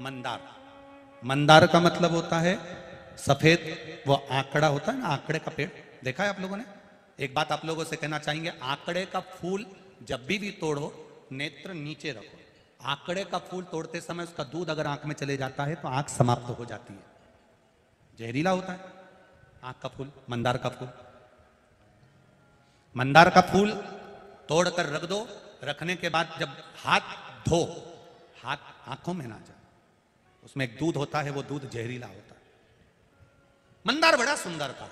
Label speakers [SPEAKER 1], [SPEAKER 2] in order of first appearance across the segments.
[SPEAKER 1] मंदार। मंदार का मतलब होता है सफेद, वो आंकड़ा होता है ना, आंकड़े का पेड़ देखा है आप लोगों ने। एक बात आप लोगों से कहना चाहेंगे, आंकड़े का फूल जब भी तोड़ो नेत्र नीचे रखो। आंकड़े का फूल तोड़ते समय उसका दूध अगर आंख में चले जाता है तो आंख समाप्त हो जाती है, जहरीला होता है आंख का फूल। मंदार का फूल, मंदार का फूल तोड़कर रख दो। रखने के बाद जब हाथ धो, हाथ आंखों में ना जाए, उसमें एक दूध होता है, वो दूध जहरीला होता है। मंदार बड़ा सुंदर था,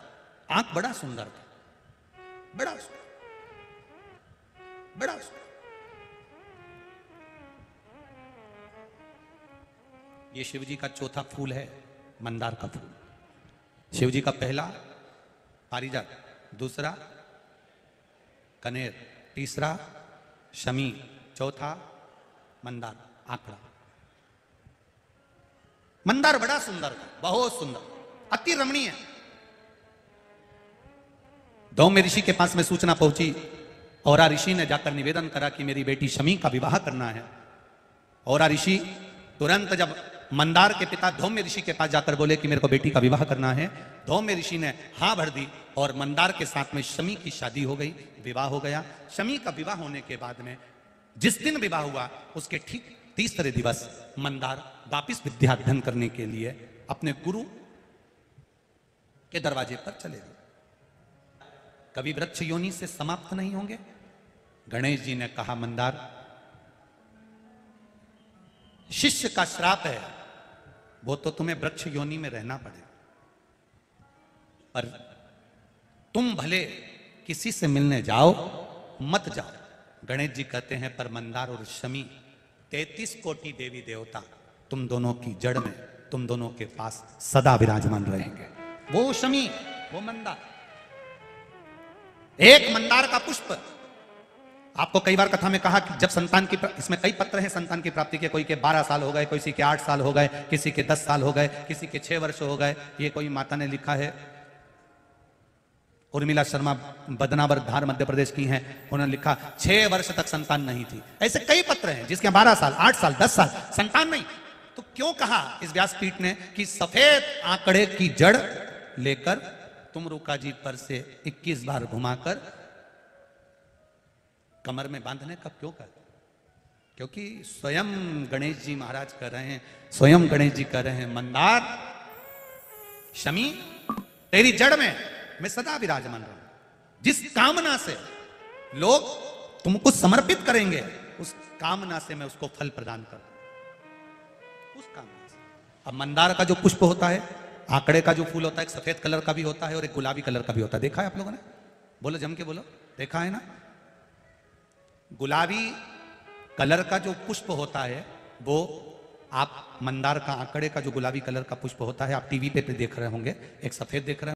[SPEAKER 1] आंख बड़ा सुंदर था, बड़ा सुंदर, बड़ा सुंदर। ये शिव जी का चौथा फूल है, मंदार का फूल। शिव जी का पहला पारिजात, दूसरा कनेर, तीसरा शमी, चौथा मंदार आंकड़ा। मंदार बड़ा सुंदर था, बहुत सुंदर, अति रमणीय। धौम्य ऋषि के पास में सूचना पहुंची और ऋषि ने जाकर निवेदन करा कि मेरी बेटी शमी का विवाह करना है। और ऋषि तुरंत जब मंदार के पिता धौम्य ऋषि के पास जाकर बोले कि मेरे को बेटी का विवाह करना है, धौम्य ऋषि ने हाँ भर दी और मंदार के साथ में शमी की शादी हो गई, विवाह हो गया। शमी का विवाह होने के बाद में जिस दिन विवाह हुआ उसके ठीक तीसरे दिवस मंदार वापिस विद्या अध्ययन करने के लिए अपने गुरु के दरवाजे पर चले गए। कभी वृक्ष योनि से समाप्त नहीं होंगे। गणेश जी ने कहा, मंदार शिष्य का श्राप है, वो तो तुम्हें वृक्ष योनि में रहना पड़ेगा, पर तुम भले किसी से मिलने जाओ मत जाओ। गणेश जी कहते हैं, पर मंदार और शमी 33 कोटि देवी देवता तुम दोनों की जड़ में, तुम दोनों के पास सदा विराजमान रहेंगे। वो शमी, वो मंदार। एक मंदार का पुष्प, आपको कई बार कथा में कहा कि जब संतान की, इसमें कई पत्र हैं संतान की प्राप्ति के, कोई के 12 साल हो गए, किसी के 8 साल हो गए, किसी के 10 साल हो गए, किसी के 6 वर्ष हो गए। ये कोई माता ने लिखा है, उर्मिला शर्मा बदनावर धार मध्य प्रदेश की हैं, उन्होंने लिखा 6 वर्ष तक संतान नहीं थी। ऐसे कई पत्र हैं जिसके 12 साल, 8 साल, 10 साल संतान नहीं। तो क्यों कहा इस व्यासपीठ ने कि सफेद आंकड़े की जड़ लेकर तुम रुका जी पर से 21 बार घुमाकर कमर में बांधने का क्यों कर? क्योंकि स्वयं गणेश जी महाराज कर रहे हैं, स्वयं गणेश जी कर रहे हैं, मंदार शमी तेरी जड़ में मैं सदा विराजमान रहूं। जिस कामना से लोग तुमको समर्पित करेंगे उस कामना से मैं उसको फल प्रदान करूं, उस कामना से। अब मंदार का जो पुष्प होता है, आंकड़े का जो फूल होता है, एक सफेद कलर का भी होता है और एक गुलाबी कलर का भी होता है। देखा है आप लोगों ने? बोलो, जम के बोलो, देखा है ना? गुलाबी कलर का जो पुष्प होता है वो आप मंदार का, आंकड़े का जो गुलाबी कलर का पुष्प होता है आप टीवी पे देख रहे होंगे, एक सफेद देख रहे हैं।